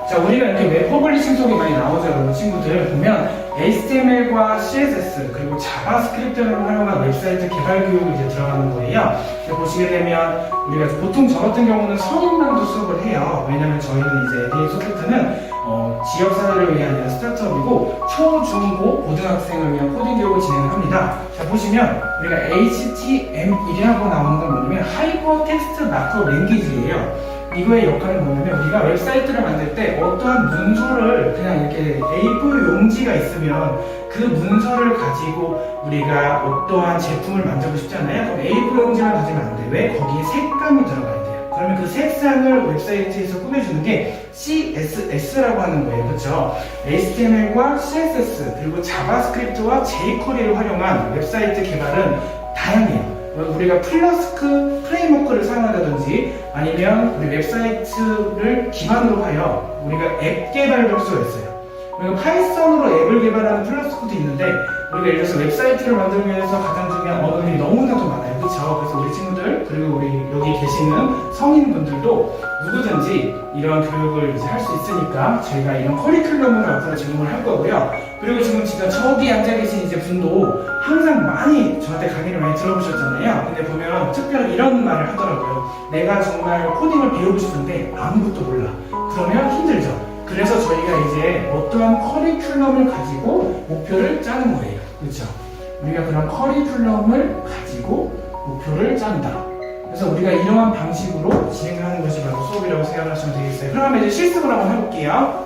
자, 우리가 이렇게 웹 퍼블리싱 속에 많이 나오죠, 여러분 친구들. 보면 HTML과 CSS 그리고 자바스크립트를 활용한 웹사이트 개발 교육이 이제 들어가는 거예요. 보시게 되면 우리가 보통 저 같은 경우는 성인만도 수업을 해요. 왜냐면 저희는 이제 에데이 소프트는 지역사회를 위한 스타트업이고 초, 중, 고, 고등학생을 위한 코딩 교육을 진행을 합니다. 자, 보시면 우리가 HTML이라고 나오는 건 뭐냐면 하이퍼 텍스트 마크업 랭귀지예요. 이거의 역할은 뭐냐면 우리가 웹사이트를 만들 때 어떠한 문서를 그냥 이렇게 A4 용지가 있으면 그 문서를 가지고 우리가 어떠한 제품을 만들고 싶잖아요. 그럼 A4 용지만 가지면 안 돼. 왜? 거기에 색감이 들어가야 돼요. 그러면 그 색상을 웹사이트에서 꾸며주는 게 CSS라고 하는 거예요. 그렇죠? HTML과 CSS 그리고 자바스크립트와 jQuery를 활용한 웹사이트 개발은 다양해요. 우리가 플라스크 프레임워크를 사용한다든지 아니면 우리 웹사이트를 기반으로 하여 우리가 앱 개발 접수가 있어요. 우리가 파이썬으로 앱을 개발하는 플라스크도 있는데 우리가 예를 들어서 웹사이트를 만들기 위해서 가장 중요한 언어들이 너무나도 많아요. 그렇죠? 그래서 우리 친구들 그리고 우리 여기 계시는 성인분들도 누구든지 이런 교육을 이제 할 수 있으니까 저희가 이런 커리큘럼을 앞으로 제공을 할 거고요. 그리고 지금 진짜 저기 앉아 계신 이제 분도 항상 많이 저한테 강의를 많이 들어보셨잖아요. 근데 보면 특별히 이런 말을 하더라고요. 내가 정말 코딩을 배우고 싶은데 아무것도 몰라. 그러면 힘들죠. 그래서 저희가 이제 어떠한 커리큘럼을 가지고 목표를 짜는 거예요. 그렇죠? 우리가 그런 커리큘럼을 가지고 목표를 짠다. 그래서 우리가 이러한 방식으로 진행하는 것이 바로 수업이라고 생각하시면 되겠어요. 그러면 이제 실습을 한번 해볼게요.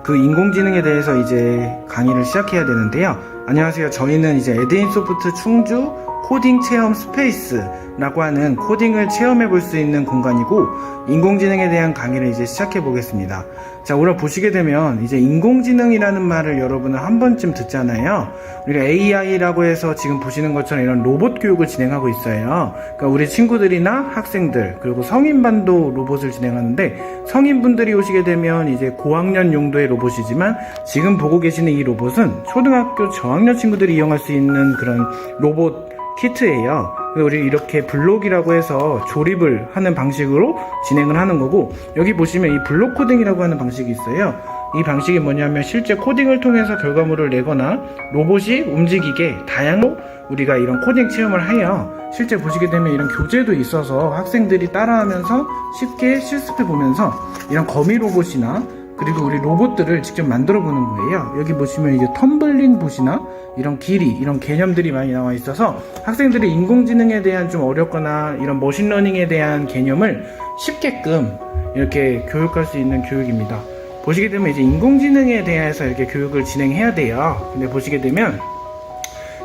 그 인공지능에 대해서 이제 강의를 시작해야 되는데요. 안녕하세요. 저희는 이제 에데인소프트 충주 코딩 체험 스페이스라고 하는 코딩을 체험해 볼 수 있는 공간이고 인공지능에 대한 강의를 이제 시작해 보겠습니다. 자, 오늘 보시게 되면 이제 인공지능이라는 말을 여러분은 한 번쯤 듣잖아요. 우리가 AI라고 해서 지금 보시는 것처럼 이런 로봇 교육을 진행하고 있어요. 그러니까 우리 친구들이나 학생들 그리고 성인반도 로봇을 진행하는데 성인분들이 오시게 되면 이제 고학년 용도의 로봇이지만 지금 보고 계시는 이 로봇은 초등학교 저학년 친구들이 이용할 수 있는 그런 로봇 키트예요. 우리 이렇게 블록이라고 해서 조립을 하는 방식으로 진행을 하는 거고 여기 보시면 이 블록 코딩이라고 하는 방식이 있어요. 이 방식이 뭐냐면 실제 코딩을 통해서 결과물을 내거나 로봇이 움직이게 다양한 우리가 이런 코딩 체험을 해요. 실제 보시게 되면 이런 교재도 있어서 학생들이 따라하면서 쉽게 실습해 보면서 이런 거미 로봇이나 그리고 우리 로봇들을 직접 만들어 보는 거예요. 여기 보시면 이제 텀블링 봇이나 이런 길이, 이런 개념들이 많이 나와 있어서 학생들이 인공지능에 대한 좀 어렵거나 이런 머신러닝에 대한 개념을 쉽게끔 이렇게 교육할 수 있는 교육입니다. 보시게 되면 이제 인공지능에 대해서 이렇게 교육을 진행해야 돼요. 근데 보시게 되면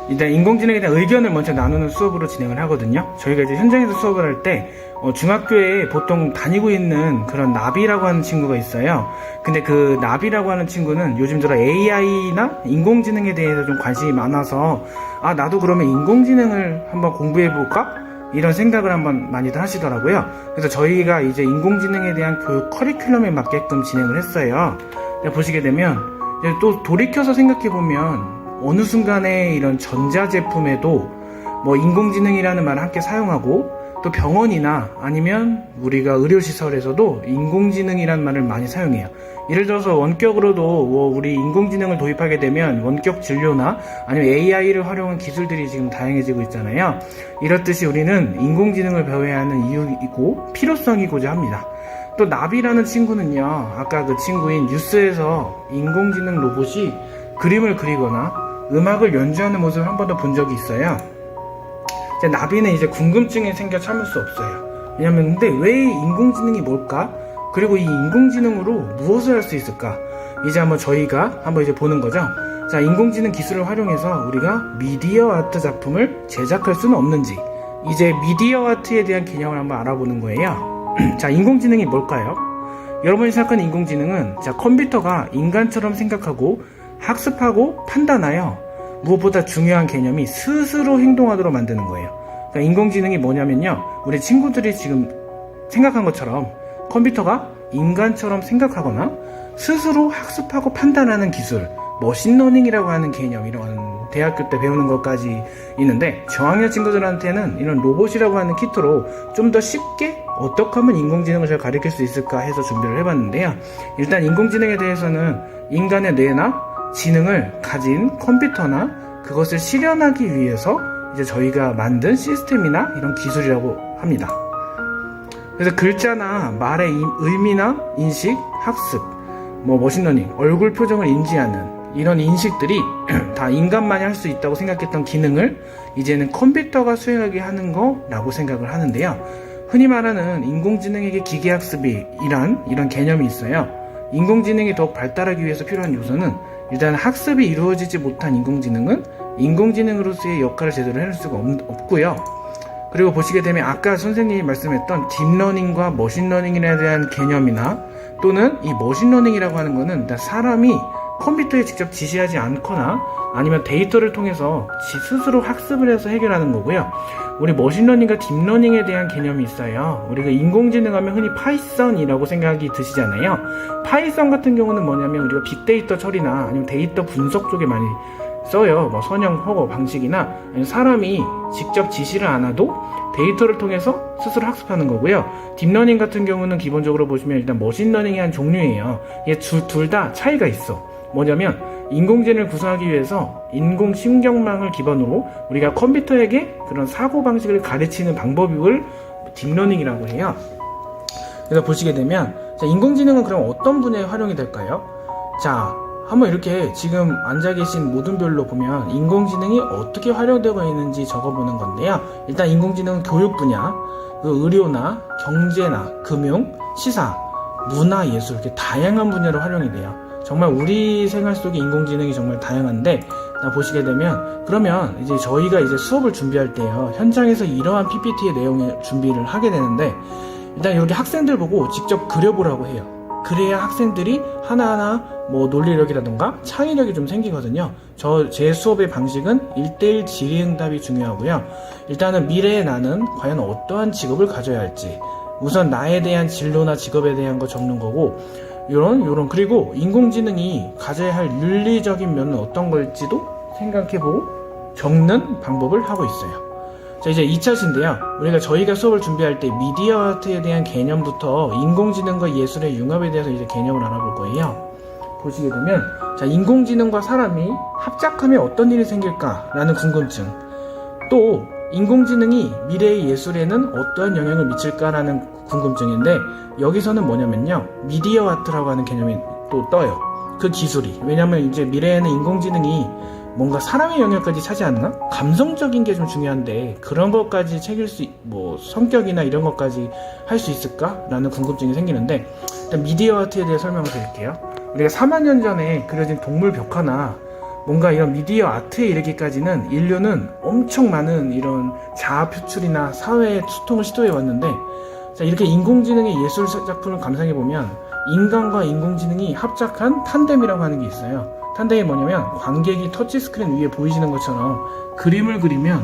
일단 인공지능에 대한 의견을 먼저 나누는 수업으로 진행을 하거든요. 저희가 이제 현장에서 수업을 할 때 중학교에 보통 다니고 있는 그런 나비라고 하는 친구가 있어요. 근데 그 나비라고 하는 친구는 요즘 들어 AI나 인공지능에 대해서 좀 관심이 많아서 아, 나도 그러면 인공지능을 한번 공부해볼까? 이런 생각을 한번 많이들 하시더라고요. 그래서 저희가 이제 인공지능에 대한 교육 커리큘럼에 맞게끔 진행을 했어요. 보시게 되면 이제 또 돌이켜서 생각해보면 어느 순간에 이런 전자제품에도 뭐 인공지능이라는 말을 함께 사용하고 또 병원이나 아니면 우리가 의료시설에서도 인공지능이라는 말을 많이 사용해요. 예를 들어서 원격으로도 우리 인공지능을 도입하게 되면 원격 진료나 아니면 AI를 활용한 기술들이 지금 다양해지고 있잖아요. 이렇듯이 우리는 인공지능을 배워야 하는 이유이고 필요성이고자 합니다. 또 나비라는 친구는요, 아까 그 친구인 뉴스에서 인공지능 로봇이 그림을 그리거나 음악을 연주하는 모습을 한 번도 본 적이 있어요. 나비는 이제 궁금증이 생겨 참을 수 없어요. 왜냐면 근데 왜 인공지능이 뭘까? 그리고 이 인공지능으로 무엇을 할 수 있을까? 이제 한번 저희가 한번 이제 보는 거죠. 자, 인공지능 기술을 활용해서 우리가 미디어 아트 작품을 제작할 수는 없는지 이제 미디어 아트에 대한 개념을 한번 알아보는 거예요. 자, 인공지능이 뭘까요? 여러분이 생각하는 인공지능은 자, 컴퓨터가 인간처럼 생각하고 학습하고 판단하여 무엇보다 중요한 개념이 스스로 행동하도록 만드는 거예요. 그러니까 인공지능이 뭐냐면요, 우리 친구들이 지금 생각한 것처럼 컴퓨터가 인간처럼 생각하거나 스스로 학습하고 판단하는 기술, 머신러닝이라고 하는 개념, 이런 대학교 때 배우는 것까지 있는데, 저학년 친구들한테는 이런 로봇이라고 하는 키트로 좀 더 쉽게 어떻게 하면 인공지능을 잘 가르칠 수 있을까 해서 준비를 해봤는데요. 일단 인공지능에 대해서는 인간의 뇌나 지능을 가진 컴퓨터나 그것을 실현하기 위해서 이제 저희가 만든 시스템이나 이런 기술이라고 합니다. 그래서 글자나 말의 의미나 인식, 학습, 머신러닝, 얼굴 표정을 인지하는 이런 인식들이 다 인간만이 할 수 있다고 생각했던 기능을 이제는 컴퓨터가 수행하게 하는 거라고 생각을 하는데요. 흔히 말하는 인공지능에게 기계학습이란 이런 개념이 있어요. 인공지능이 더욱 발달하기 위해서 필요한 요소는, 일단 학습이 이루어지지 못한 인공지능은 인공지능으로서의 역할을 제대로 해낼 수가 없고요. 그리고 보시게 되면 아까 선생님이 말씀했던 딥러닝과 머신러닝에 대한 개념이나, 또는 이 머신러닝이라고 하는 거는 사람이 컴퓨터에 직접 지시하지 않거나 아니면 데이터를 통해서 스스로 학습을 해서 해결하는 거고요. 우리 머신러닝과 딥러닝에 대한 개념이 있어요. 우리가 인공지능 하면 흔히 파이썬이라고 생각이 드시잖아요. 파이썬 같은 경우는 뭐냐면 우리가 빅데이터 처리나 아니면 데이터 분석 쪽에 많이 써요. 선형 허거 방식이나 사람이 직접 지시를 안 해도 데이터를 통해서 스스로 학습하는 거고요. 딥러닝 같은 경우는 기본적으로 보시면 일단 머신러닝의 한 종류예요. 이게 둘 다 차이가 있어. 뭐냐면 인공지능을 구성하기 위해서 인공신경망을 기반으로 우리가 컴퓨터에게 그런 사고방식을 가르치는 방법을 딥러닝이라고 해요. 그래서 보시게 되면, 자, 인공지능은 그럼 어떤 분야에 활용이 될까요? 자, 한번 이렇게 지금 앉아 계신 모든 별로 보면 인공지능이 어떻게 활용되고 있는지 적어보는 건데요. 일단 인공지능은 교육 분야, 의료나 경제나 금융, 시사, 문화, 예술, 이렇게 다양한 분야로 활용이 돼요. 정말 우리 생활 속에 인공지능이 정말 다양한데, 보시게 되면, 그러면 이제 저희가 이제 수업을 준비할 때요, 현장에서 이러한 PPT의 내용을 준비를 하게 되는데, 일단 여기 학생들 보고 직접 그려보라고 해요. 그래야 학생들이 하나하나 논리력이라던가 창의력이 좀 생기거든요. 제 수업의 방식은 1:1 질의응답이 중요하고요. 일단은 미래의 나는 과연 어떠한 직업을 가져야 할지, 우선 나에 대한 진로나 직업에 대한 거 적는 거고, 그리고 인공지능이 가져야 할 윤리적인 면은 어떤 걸지도 생각해보고 적는 방법을 하고 있어요. 자, 이제 2차시인데요. 저희가 수업을 준비할 때 미디어 아트에 대한 개념부터 인공지능과 예술의 융합에 대해서 이제 개념을 알아볼 거예요. 보시게 되면, 자, 인공지능과 사람이 합작하면 어떤 일이 생길까라는 궁금증, 또 인공지능이 미래의 예술에는 어떠한 영향을 미칠까라는 궁금증인데, 여기서는 뭐냐면요, 미디어 아트라고 하는 개념이 또 떠요. 그 기술이. 왜냐면 이제 미래에는 인공지능이 뭔가 사람의 영역까지 차지하나? 감성적인 게 좀 중요한데 그런 것까지 챙길 수, 성격이나 이런 것까지 할 수 있을까라는 궁금증이 생기는데, 일단 미디어 아트에 대해 설명을 드릴게요. 우리가 4만 년 전에 그려진 동물 벽화나 뭔가 이런 미디어 아트에 이르기까지는 인류는 엄청 많은 이런 자아 표출이나 사회의 소통을 시도해 왔는데, 자, 이렇게 인공지능의 예술 작품을 감상해보면 인간과 인공지능이 합작한 탄뎀이라고 하는 게 있어요. 탄뎀이 뭐냐면 관객이 터치스크린 위에 보이시는 것처럼 그림을 그리면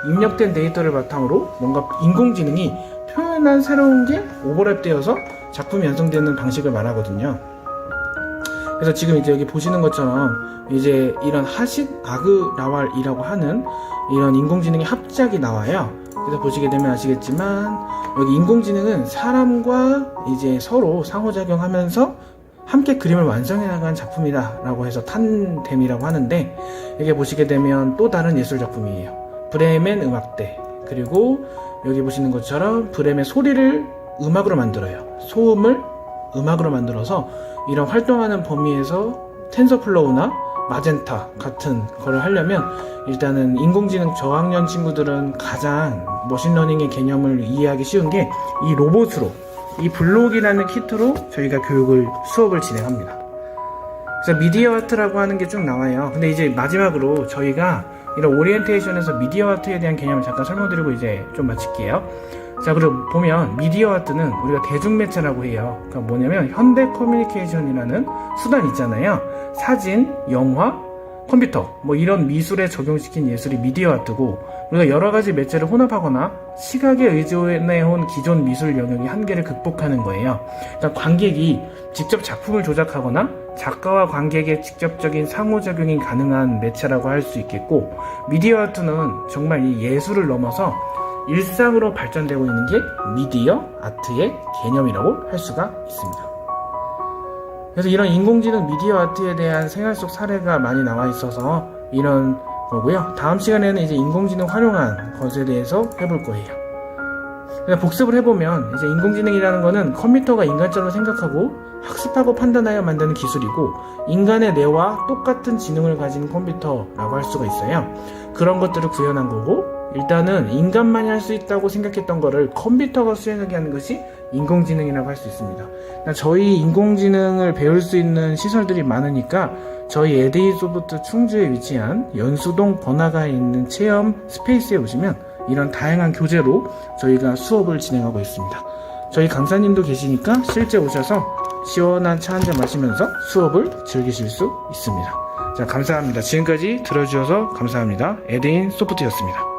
입력된 데이터를 바탕으로 뭔가 인공지능이 표현한 새로운 게 오버랩되어서 작품이 완성되는 방식을 말하거든요. 그래서 지금 이제 여기 보시는 것처럼 이제 이런 하싯 아그라왈이라고 하는 이런 인공지능의 합작이 나와요. 그래서 보시게 되면 아시겠지만 여기 인공지능은 사람과 이제 서로 상호작용하면서 함께 그림을 완성해 나간 작품이다 라고 해서 탄뎀이라고 하는데, 여기 보시게 되면 또 다른 예술 작품이에요. 브레멘 음악대, 그리고 여기 보시는 것처럼 브레멘 소리를 음악으로 만들어요. 소음을 음악으로 만들어서 이런 활동하는 범위에서 텐서플로우나 마젠타 같은 거를 하려면 일단은 인공지능 저학년 친구들은 가장 머신러닝의 개념을 이해하기 쉬운 게 이 로봇으로, 이 블록이라는 키트로 저희가 수업을 진행합니다. 그래서 미디어 아트라고 하는 게 쭉 나와요. 근데 이제 마지막으로 저희가 이런 오리엔테이션에서 미디어 아트에 대한 개념을 잠깐 설명드리고 이제 좀 마칠게요. 자, 그리고 보면 미디어 아트는 우리가 대중매체라고 해요. 그러니까 뭐냐면 현대 커뮤니케이션이라는 수단 있잖아요. 사진, 영화, 컴퓨터 뭐 이런 미술에 적용시킨 예술이 미디어 아트고, 우리가 여러 가지 매체를 혼합하거나 시각에 의존해온 기존 미술 영역의 한계를 극복하는 거예요. 그러니까 관객이 직접 작품을 조작하거나 작가와 관객의 직접적인 상호작용이 가능한 매체라고 할 수 있겠고, 미디어 아트는 정말 이 예술을 넘어서 일상으로 발전되고 있는 게 미디어 아트의 개념이라고 할 수가 있습니다. 그래서 이런 인공지능 미디어 아트에 대한 생활 속 사례가 많이 나와 있어서 이런 거고요. 다음 시간에는 이제 인공지능 활용한 것에 대해서 해볼 거예요. 그냥 복습을 해보면 이제 인공지능이라는 거는 컴퓨터가 인간처럼 생각하고 학습하고 판단하여 만드는 기술이고, 인간의 뇌와 똑같은 지능을 가진 컴퓨터라고 할 수가 있어요. 그런 것들을 구현한 거고, 일단은 인간만이 할 수 있다고 생각했던 거를 컴퓨터가 수행하게 하는 것이 인공지능이라고 할 수 있습니다. 저희 인공지능을 배울 수 있는 시설들이 많으니까 저희 에데이 소프트 충주에 위치한 연수동 번화가에 있는 체험 스페이스에 오시면 이런 다양한 교재로 저희가 수업을 진행하고 있습니다. 저희 강사님도 계시니까 실제 오셔서 시원한 차 한잔 마시면서 수업을 즐기실 수 있습니다. 자, 감사합니다. 지금까지 들어주셔서 감사합니다. 에데인 소프트였습니다.